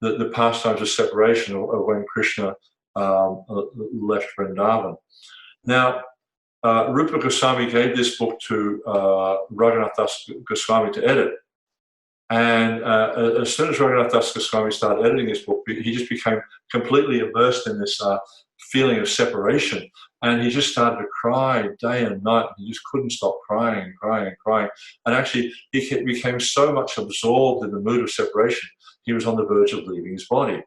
the pastimes of separation, or when Krishna left Vrindavan. Now, Rupa Goswami gave this book to Raghunath Das Goswami to edit. And as soon as Raghunath Das Goswami started editing this book, he just became completely immersed in this feeling of separation. And he just started to cry day and night. He just couldn't stop crying and crying and crying. And actually, he became so much absorbed in the mood of separation, he was on the verge of leaving his body.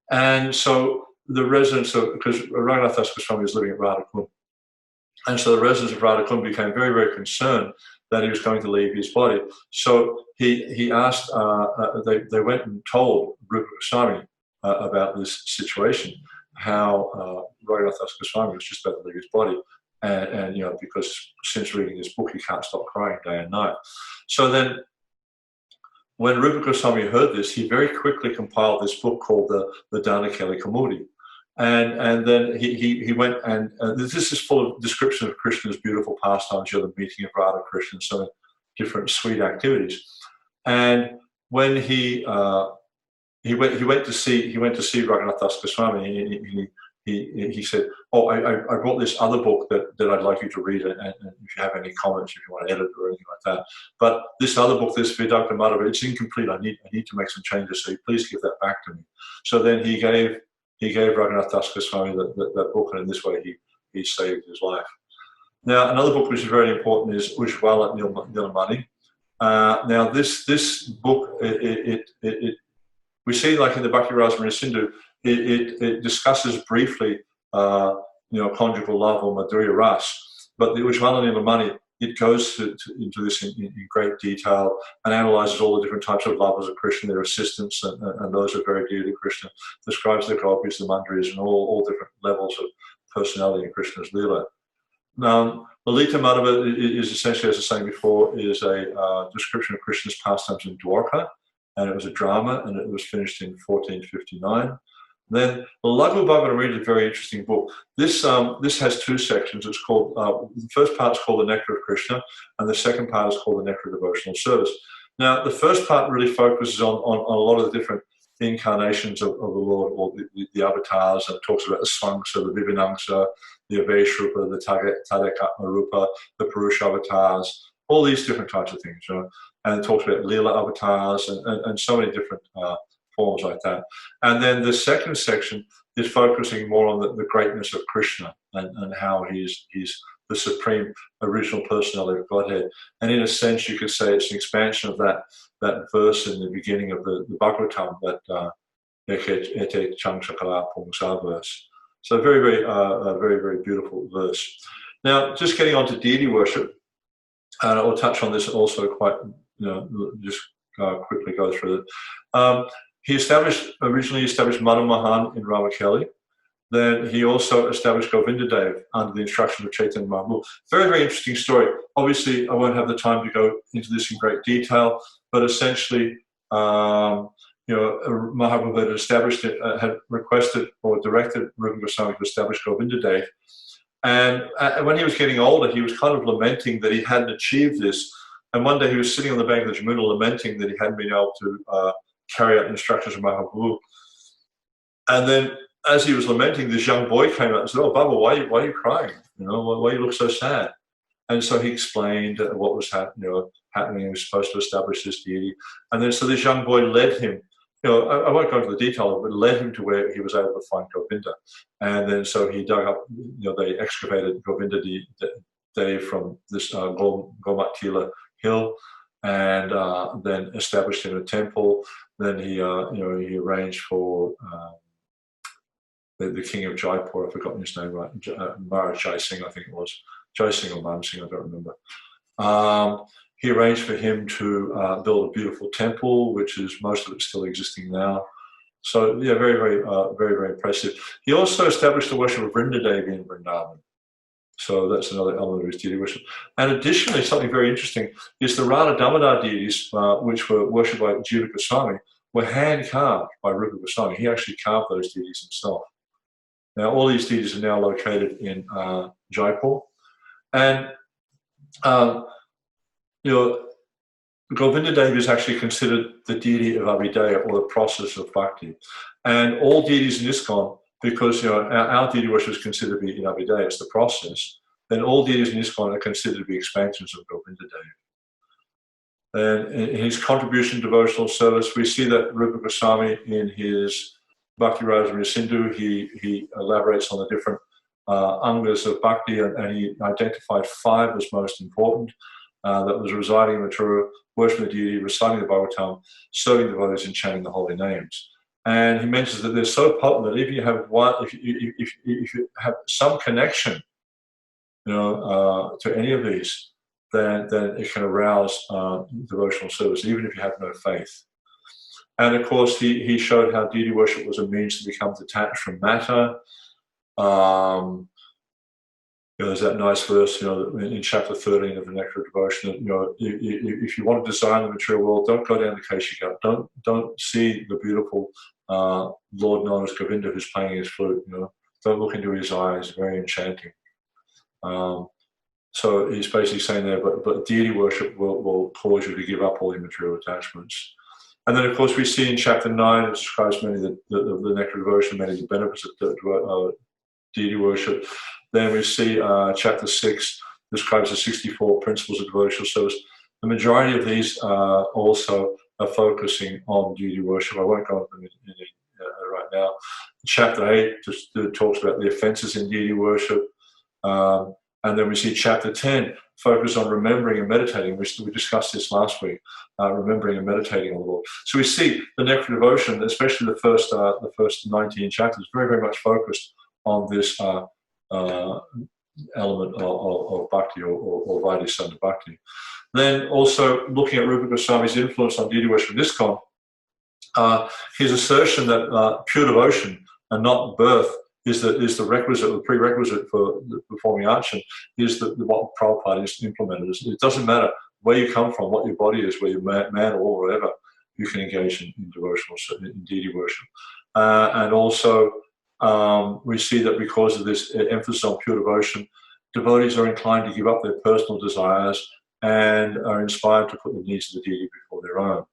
And so the residents because Raghunath Das Goswami was living at Radhakund, and so the residents of Radhakund became very, very concerned that he was going to leave his body. So he asked, they went and told Rupa Goswami about this situation. how Raghunath Das Goswami was just about to leave his body, and because since reading this book he can't stop crying day and night. So then, when Rupa Goswami heard this, he very quickly compiled this book called the Danakeli Kamudi. And then he went, and this is full of description of Krishna's beautiful pastimes, the meeting of Radha Krishna, so many different sweet activities. And when he went to see Raghunath Das Goswami, he said, "Oh, I brought this other book that I'd like you to read, and if you have any comments, if you want to edit or anything like that. But this other book, this Vedanta Madhava, it's incomplete. I need to make some changes. So please give that back to me." So then he gave Raghunath Das Goswami that book, and in this way he saved his life. Now, another book which is very important is Ujjvala Nilamani. Now, this book, we see, like in the Bhakti Rasamrita Sindhu, it discusses briefly, conjugal love or Madhurya Ras. But the Ujjvala Nilamani, it goes into this in great detail and analyzes all the different types of lovers of Krishna, their assistants, and those who are very dear to Krishna, describes the gopis, the mandris, and all different levels of personality in Krishna's Leela. Lalita Madhava is essentially, as I was saying before, is a description of Krishna's pastimes in Dwarka, and it was a drama, and it was finished in 1459. Then the Laghu Bhagavatamrita is a very interesting book. This has two sections. It's called the first part is called the Nectar of Krishna, and the second part is called the Nectar of Devotional Service. Now, the first part really focuses on a lot of the different incarnations of the Lord, or the avatars, and it talks about the Swangsa, the Vivinangsa, the Aveshrupa, the Tadekatma Rupa, the Purusha avatars, all these different types of things, and it talks about Leela avatars and so many different forms like that. And then the second section is focusing more on the greatness of Krishna and how he's the supreme original personality of Godhead. And in a sense, you could say it's an expansion of that verse in the beginning of the Bhagavatam, that Ete Changchakala Pungsa verse. So very, very beautiful verse. Now, just getting on to deity worship, and I'll touch on this also quite, just quickly go through it. He originally established Manu Mahan in Ramakeli. Then he also established Govinda Dev under the instruction of Chaitanya Mahaprabhu. Very, very interesting story. Obviously, I won't have the time to go into this in great detail, but essentially, Mahaprabhu had established it, had requested or directed Rupa Goswami to establish Govinda Dev. And when he was getting older, he was kind of lamenting that he hadn't achieved this. And one day he was sitting on the bank of the Jamuna lamenting that he hadn't been able to carry out the instructions of Mahaprabhu. And then, as he was lamenting, this young boy came out and said, "Oh, Baba, why are you crying? Why you look so sad?" And so he explained what was happening. He was supposed to establish this deity. And then, so this young boy led him. I won't go into the detail, but led him to where he was able to find Govinda. And then, so he dug up. They excavated Govinda Dev from this Gomatila hill, and then established him a temple. Then he arranged for the king of Jaipur, I've forgotten his name, right? Maharaj Jai Singh, I think it was. Jai Singh or Man Singh, I don't remember. He arranged for him to build a beautiful temple, which is most of it still existing now. So, yeah, very impressive. He also established the worship of Vrinda Devi in Vrindavan. So that's another element of his deity worship. And additionally, something very interesting is the Radha Damodar deities, which were worshipped by Jiva Goswami, were hand-carved by Rupa Goswami. He actually carved those deities himself. Now, all these deities are now located in Jaipur. And, Govinda Dev is actually considered the deity of Abhideya, or the process of bhakti. And all deities in ISKCON, because our deity worship is considered to be in Abhideya, it's the process, then all deities in ISKCON are considered to be expansions of Govinda Dev. And in his contribution to devotional service, we see that Rupa Goswami, in his Bhakti Rasamrita Sindhu, he elaborates on the different angas of bhakti, and he identified 5 as most important. That was residing in Mathura, worshiping the deity, reciting the Bhagavatam, serving devotees, and chanting the holy names. And he mentions that they're so potent that if you have if you have some connection, to any of these, then it can arouse devotional service, even if you have no faith. And of course, he showed how deity worship was a means to become detached from matter. There's that nice verse, in chapter 13 of the Nectar of Devotion, that, if you want to design the material world, don't go down the Keshigat. Don't see the beautiful Lord known as Govinda who's playing his flute. Don't look into his eyes. Very enchanting. So he's basically saying there, but deity worship will cause you to give up all your material attachments. And then, of course, we see in chapter 9, it describes many of the Nectar of Devotion, many of the benefits of deity worship. Then we see chapter 6 describes the 64 principles of devotional service. The majority of these also are focusing on deity worship. I won't go into them right now. Chapter 8 just talks about the offenses in deity worship. And then we see chapter 10 focus on remembering and meditating. We discussed this last week, remembering and meditating on the Lord. So we see the Nectar of Devotion, especially the first 19 chapters, very, very much focused on this element of bhakti or Vaidhi bhakti. Then also looking at Rupa Goswami's influence on deity worship in ISKCON, his assertion that pure devotion and not birth is the prerequisite for performing archan is what Prabhupada is implemented. It doesn't matter where you come from, what your body is, whether you're man or whatever, you can engage in devotional, in deity worship. And also we see that because of this emphasis on pure devotion, devotees are inclined to give up their personal desires and are inspired to put the needs of the deity before their own.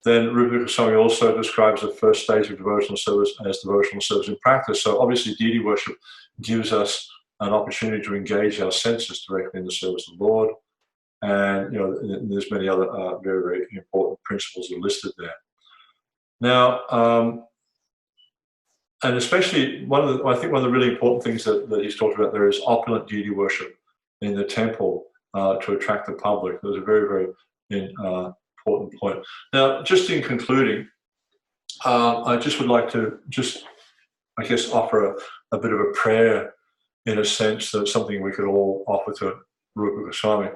Then Rupa Goswami also describes the first stage of devotional service as devotional service in practice. So obviously deity worship gives us an opportunity to engage our senses directly in the service of the Lord. And there's many other very, very important principles are listed there. Now, and especially I think one of the really important things that he's talked about there is opulent deity worship in the temple to attract the public. There's a very, very important point. Now, just in concluding, I just would like to offer a bit of a prayer, in a sense, that something we could all offer to Rupa Goswami.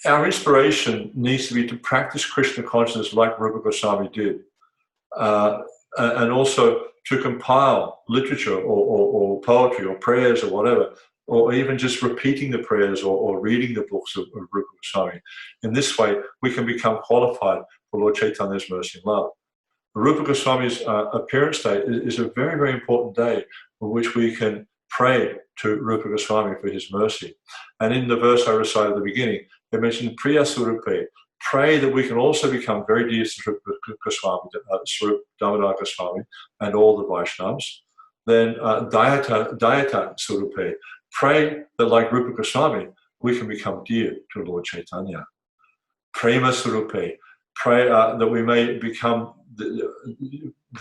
Our inspiration needs to be to practice Krishna consciousness like Rupa Goswami did, and also to compile literature or poetry or prayers or whatever, or even just repeating the prayers or reading the books of Rupa Goswami. In this way, we can become qualified for Lord Chaitanya's mercy and love. Rupa Goswami's appearance day is a very, very important day in which we can pray to Rupa Goswami for his mercy. And in the verse I recited at the beginning, they mentioned Priya Surupe. Pray that we can also become very dear to Rupa Goswami, Swarup Damodar Goswami, and all the Vaishnavas. Then Dayata Surupe. Pray that, like Rupa Goswami, we can become dear to Lord Chaitanya. Prema Surupe. Pray that we may become the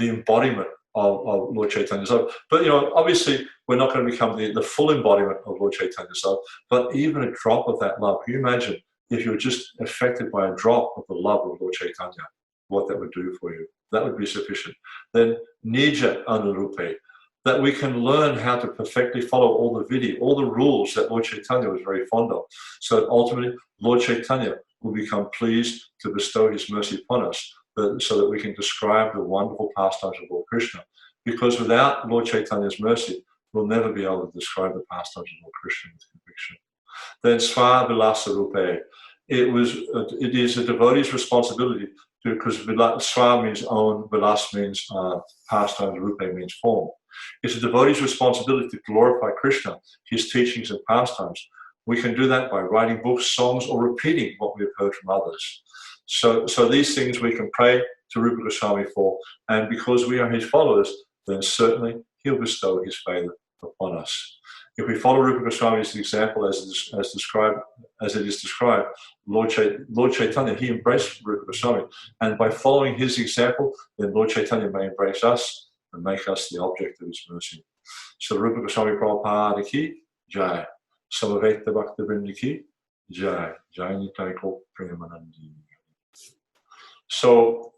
embodiment of Lord Chaitanya's love. But, obviously, we're not going to become the full embodiment of Lord Chaitanya's love, but even a drop of that love. Can you imagine if you were just affected by a drop of the love of Lord Chaitanya, what that would do for you? That would be sufficient. Then, Nija Anurupe, that we can learn how to perfectly follow all the vidhi, all the rules that Lord Chaitanya was very fond of. So that ultimately, Lord Chaitanya will become pleased to bestow his mercy upon us, so that we can describe the wonderful pastimes of Lord Krishna. Because without Lord Chaitanya's mercy, we'll never be able to describe the pastimes of Lord Krishna with conviction. Then Sva Vilasa Rupe. It is a devotee's responsibility to, because Sva means own, Vilas means pastimes, Rupe means form. It's a devotee's responsibility to glorify Krishna, his teachings and pastimes. We can do that by writing books, songs, or repeating what we've heard from others. So these things we can pray to Rupa Goswami for, and because we are his followers, then certainly he'll bestow his favor upon us. If we follow Rupa Goswami's example as it is described, Lord Chaitanya, he embraced Rupa Goswami, and by following his example, then Lord Chaitanya may embrace us and make us the object of his mercy. So Rupa Goswami Prabhupada ki Jai. Samaveta Bhakta Vrinda ki Jai. Jai Nitai Ko Premanandi. So,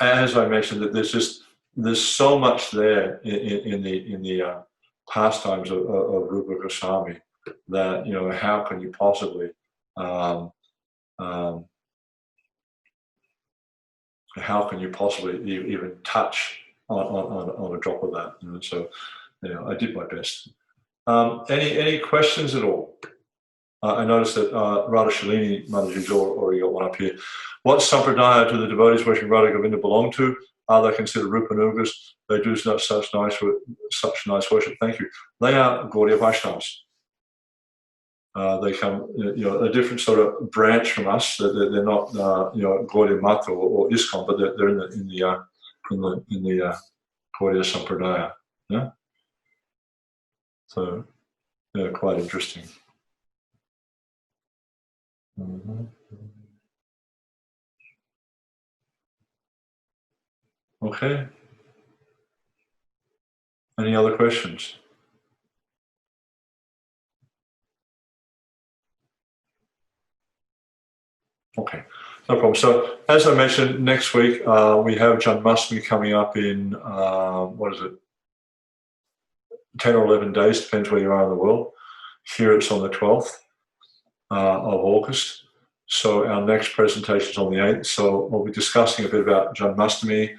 as I mentioned, that there's so much there in the pastimes of Rupa Goswami that how can you possibly how can you possibly even touch on a drop of that? So, I did my best. Any questions at all? I noticed that Radha Shalini Mataji's already got one up here. What sampradaya do the devotees worshiping Radha Govinda belong to? Are they considered Rupanugas? They do such nice worship. Thank you. They are Gaudiya Vaishnavas. They come, a different sort of branch from us. They're not, Gaudiya Mata or ISKCON, but they're in the Gaudiya Sampradaya. Yeah. So, quite interesting. Okay. Any other questions? Okay, no problem. So, as I mentioned, next week we have Janmashtami coming up in, 10 or 11 days, depends where you are in the world. Here it's on the 12th of August. So our next presentation is on the 8th. So we'll be discussing a bit about Janmashtami.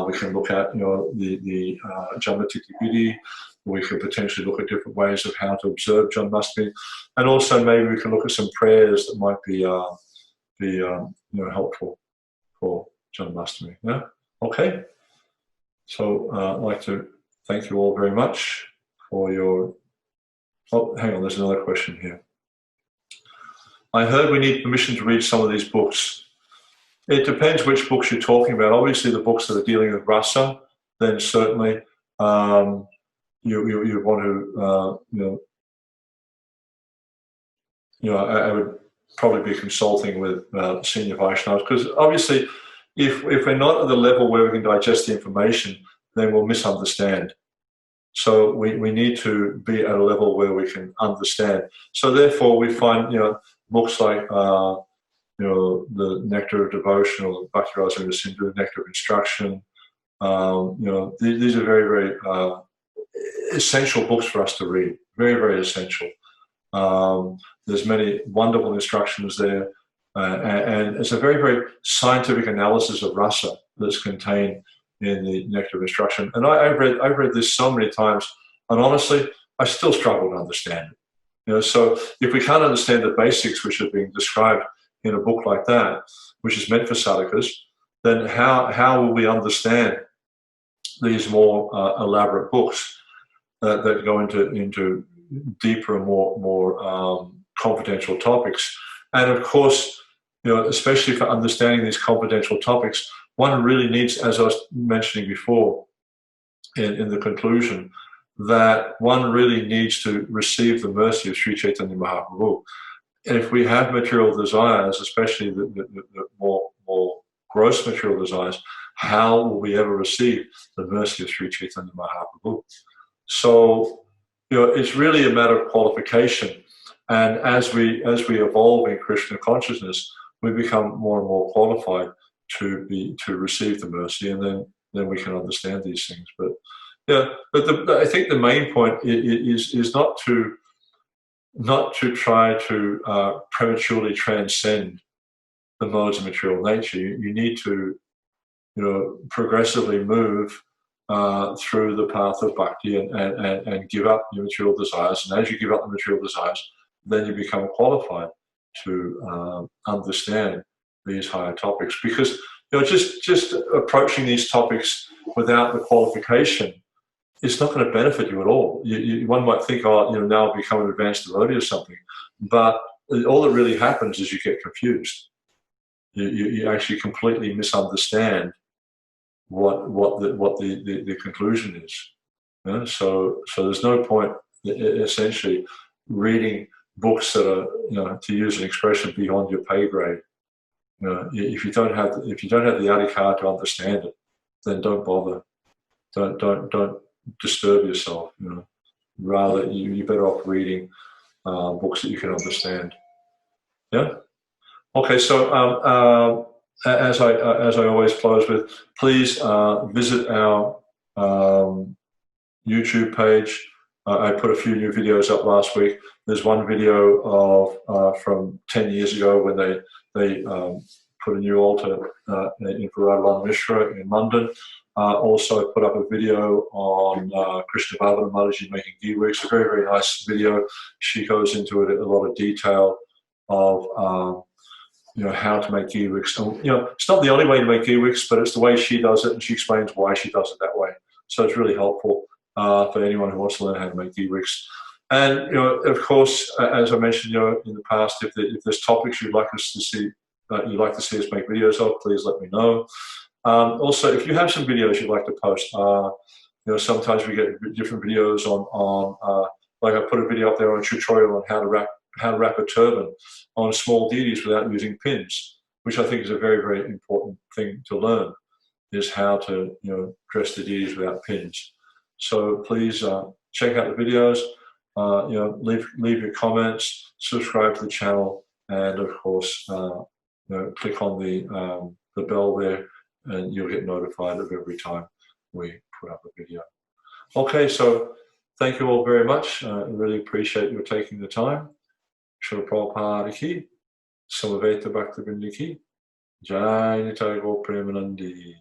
We can look at, the Janmatiti Vidhi. We could potentially look at different ways of how to observe Janmashtami, and also maybe we can look at some prayers that might be helpful for Janmashtami. Yeah. Okay. So I'd like to thank you all very much for your. Oh, hang on. There's another question here. I heard we need permission to read some of these books. It depends which books you're talking about. Obviously, the books that are dealing with rasa, then certainly you want to, I would probably be consulting with senior Vaishnavas, because obviously, if we're not at the level where we can digest the information, then we'll misunderstand. So we need to be at a level where we can understand. So therefore, we find books like the Nectar of Devotion or Bhakti Rasa Sindhu, Nectar of Instruction. These are very, very essential books for us to read. Very, very essential. There's many wonderful instructions there, and it's a very, very scientific analysis of rasa that's contained in the Nectar of Instruction. And I've read this so many times, and honestly, I still struggle to understand it. So if we can't understand the basics which are being described in a book like that, which is meant for sadhakas, then how will we understand these more elaborate books that go into deeper and more confidential topics? And of course, especially for understanding these confidential topics, one really needs, as I was mentioning before in the conclusion, that one really needs to receive the mercy of Sri Chaitanya Mahaprabhu. And if we have material desires, especially the more gross material desires, how will we ever receive the mercy of Sri Chaitanya Mahaprabhu? So, it's really a matter of qualification. And as we evolve in Krishna consciousness, we become more and more qualified to receive the mercy, and then we can understand these things. But I think the main point is not to try to prematurely transcend the modes of material nature. You need to progressively move through the path of bhakti and give up your material desires. And as you give up the material desires, then you become qualified to understand these higher topics. Because just approaching these topics without the qualification, it's not going to benefit you at all. One might think, now I'll become an advanced devotee or something, but all that really happens is you get confused. You actually completely misunderstand what the conclusion is. So there's no point essentially reading books that are, to use an expression, beyond your pay grade. If you don't have the adhikar to understand it, then don't bother. Don't disturb yourself. Rather, you're better off reading books that you can understand. Yeah. Okay. So as I always close with, please visit our YouTube page. I put a few new videos up last week. There's one video of from 10 years ago when they put a new altar in for Radharani Mishra in London. Also put up a video on Krishna Bhavana Mataji making ghee wicks, a very, very nice video. She goes into it in a lot of detail of how to make ghee wicks. And, it's not the only way to make ghee wicks, but it's the way she does it, and she explains why she does it that way. So it's really helpful for anyone who wants to learn how to make ghee wicks. And of course, as I mentioned, in the past, if there's topics you'd like us to see, us make videos of, please let me know. Also, if you have some videos you'd like to post, sometimes we get different videos on like I put a video up there on a tutorial on how to wrap a turban on small deities without using pins, which I think is a very, very important thing to learn, is how to dress the deities without pins. So please check out the videos, leave your comments, subscribe to the channel, and of course click on the bell there, and you'll get notified of every time we put up a video. Okay, so thank you all very much. I really appreciate your taking the time. Srila Prabhupada ki, Samaveta Bhaktivinoda ki, Jai Nitai Gaur Premanandi.